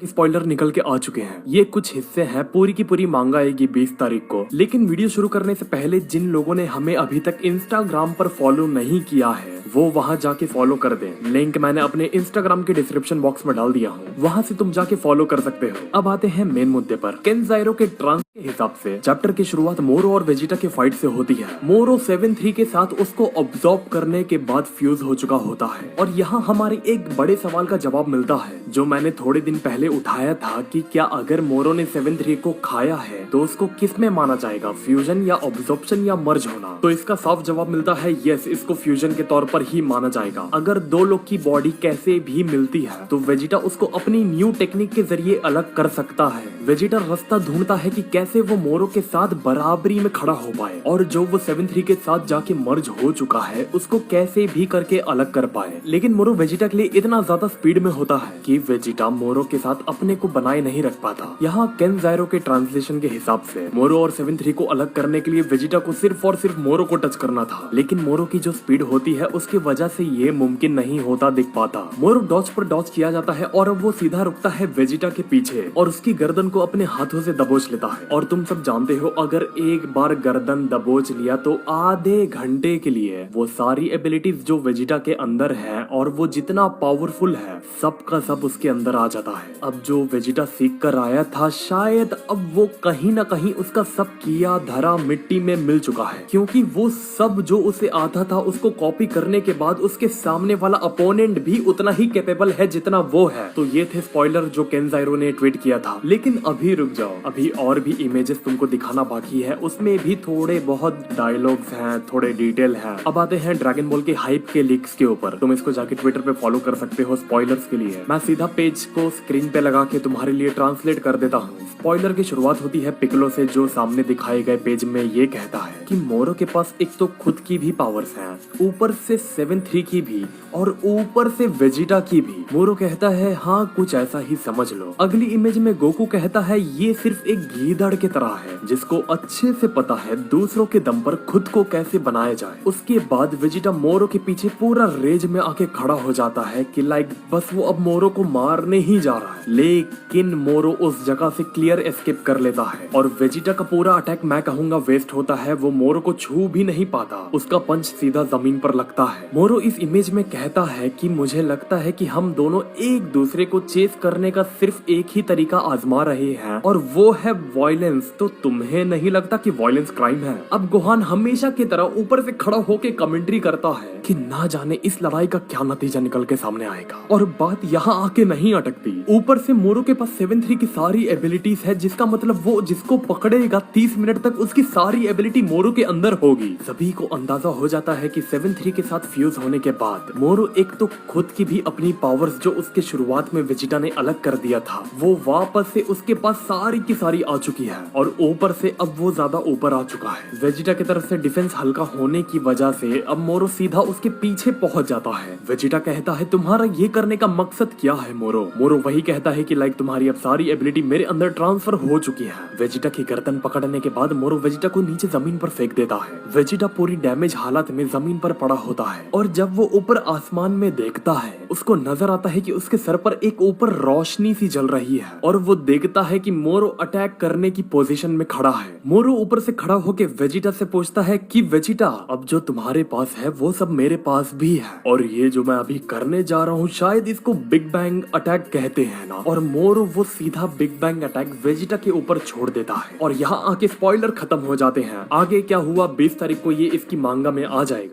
Spoiler निकल के आ चुके हैं। ये कुछ हिस्से हैं, पूरी की पूरी मांगा आएगी 20 तारीख को। लेकिन वीडियो शुरू करने से पहले जिन लोगों ने हमें अभी तक इंस्टाग्राम पर फॉलो नहीं किया है वो वहां जाके फॉलो कर दें। लिंक मैंने अपने इंस्टाग्राम के डिस्क्रिप्शन बॉक्स में डाल दिया हूँ, वहां से तुम जाके फॉलो कर सकते हो। अब आते हैं मेन मुद्दे पर। केंजाइरो के ट्रांस के हिसाब से चैप्टर की शुरुआत मोरो और वेजिटा के फाइट से होती है। मोरो 7-3 के साथ उसको ऑब्जॉर्व करने के बाद फ्यूज हो चुका होता है और यहाँ हमारे एक बड़े सवाल का जवाब मिलता है जो मैंने थोड़े दिन पहले उठाया था कि क्या अगर मोरो ने 7-3 को खाया है तो उसको किस में माना जाएगा, फ्यूजन या ऑब्जॉर्प्शन या मर्ज होना। तो इसका साफ जवाब मिलता है यस, इसको फ्यूजन के तौर पर ही माना जाएगा। अगर दो लोग की बॉडी कैसे भी मिलती है तो वेजिटा उसको अपनी न्यू टेक्निक के जरिए अलग कर सकता है। वेजिटा रास्ता ढूंढता है कि कैसे वो मोरो के साथ बराबरी में खड़ा हो पाए और जो वो 7-3 के साथ जाके मर्ज हो चुका है उसको कैसे भी करके अलग कर पाए। लेकिन मोरो वेजिटा के लिए इतना ज्यादा स्पीड में होता है कि वेजिटा मोरो के साथ अपने को बनाए नहीं रख पाता। यहाँ केंजाइरो के ट्रांसलेशन के हिसाब से मोरो और 7-3 को अलग करने के लिए वेजिटा को सिर्फ और सिर्फ मोरो को टच करना था, लेकिन मोरो की जो स्पीड होती है उसकी वजह से ये मुमकिन नहीं होता दिख पाता। मोरो डॉज पर डॉज किया जाता है और अब वो सीधा रुकता है वेजिटा के पीछे और उसकी गर्दन को अपने हाथों से दबोच लेता है। और तुम सब जानते हो अगर एक बार गर्दन दबोच लिया तो आधे घंटे के लिए वो सारी एबिलिटीज जो वेजिटा के अंदर है और वो जितना पावरफुल है सब का सब उसके अंदर आ जाता है। अब जो वेजिटा सीख कर आया था शायद अब वो कहीं ना कहीं उसका सब किया धरा मिट्टी में मिल चुका है, क्योंकि वो सब जो उसे आता था उसको कॉपी करने के बाद उसके सामने वाला अपोनेंट भी उतना ही कैपेबल है जितना वो है। तो ये थे स्पॉइलर जो केंजाइरो ने ट्वीट किया था। लेकिन अभी रुक जाओ, अभी और भी इमेजेस तुमको दिखाना बाकी है, उसमें भी थोड़े बहुत डायलॉग्स हैं, थोड़े डिटेल है। अब आते हैं ड्रैगन बॉल के हाइप के लीक्स के ऊपर। तुम इसको जाके ट्विटर पे फॉलो कर सकते हो स्पॉइलर्स के लिए। मैं सीधा पेज को स्क्रीन पे लगा के तुम्हारे लिए ट्रांसलेट कर देता हूँ। स्पॉइलर की शुरुआत होती है पिक्कोलो से, जो सामने दिखाए गए पेज में ये कहता है कि मोरो के पास एक तो खुद की भी पावर्स हैं, ऊपर से 7-3 की भी और ऊपर से वेजिटा की भी। मोरो कहता है हाँ कुछ ऐसा ही समझ लो। अगली इमेज में गोकू कहता है ये सिर्फ एक गीदड़ की तरह है जिसको अच्छे से पता है दूसरों के दम पर खुद को कैसे बनाया जाए। उसके बाद वेजिटा मोरो के पीछे पूरा रेज में आके खड़ा हो जाता है कि लाइक बस वो अब मोरो को मारने ही जा रहा है। लेकिन मोरो उस जगह से क्लियर एस्केप कर लेता है और वेजिटा का पूरा अटैक मैं कहूंगा वेस्ट होता है। वो मोरो को छू भी नहीं पाता, उसका पंच सीधा जमीन पर लगता है। मोरो इस इमेज में कहता है कि मुझे लगता है कि हम दोनों एक दूसरे को चेस करने का सिर्फ एक ही तरीका आजमा रहे हैं और वो है वायलेंस। तो तुम्हें नहीं लगता कि वायलेंस क्राइम है? अब गोहान हमेशा की तरह ऊपर से खड़ा होके कमेंट्री करता है कि ना जाने इस लड़ाई का क्या नतीजा निकल के सामने आएगा। और बात यहाँ आके नहीं अटकती, ऊपर से मोरो के पास 7-3 की सारी एबिलिटीज है, जिसका मतलब वो जिसको पकड़ेगा 30 मिनट तक उसकी सारी एबिलिटी मोरो के अंदर होगी। सभी को अंदाजा हो जाता है कि 7-3 के साथ फ्यूज होने के बाद मोरो एक तो खुद की भी अपनी पावर्स जो उसके शुरुआत में वेजिटा ने अलग कर दिया था वो वापस से उसके पास सारी की सारी आ चुकी है और ऊपर से अब वो ज्यादा ऊपर आ चुका है। वेजिटा की तरफ से डिफेंस हल्का होने की वजह से अब मोरो सीधा उसके पीछे पहुंच जाता है। वेजिटा कहता है तुम्हारा ये करने का मकसद क्या है मोरो? मोरो वही कहता है कि लाइक तुम्हारी अब सारी एबिलिटी मेरे अंदर ट्रांसफर हो चुकी है। वेजिटा की गर्दन पकड़ने के बाद मोरो वेजिटा को नीचे जमीन पर फेंक देता है। वेजिटा पूरी डैमेज हालत में जमीन पर पड़ा होता है और जब वो ऊपर आसमान में देखता है उसको नजर आता है कि उसके सर पर एक ऊपर रोशनी सी जल रही है और वो देखता है कि मोरो अटैक करने की पोजीशन में खड़ा है। मोरो ऊपर से खड़ा होके वेजिटा से पूछता है कि वेजिटा अब जो तुम्हारे पास है वो सब मेरे पास भी है और ये जो मैं अभी करने जा रहा हूँ शायद इसको बिग बैंग अटैक कहते हैं ना। और मोरो वो सीधा बिग बैंग अटैक वेजिटा के ऊपर छोड़ देता है और यहाँ आके स्पॉइलर खत्म हो जाते हैं। आगे क्या हुआ 20 तारीख को ये इसकी मांगा में आ जाएगा।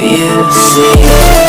You see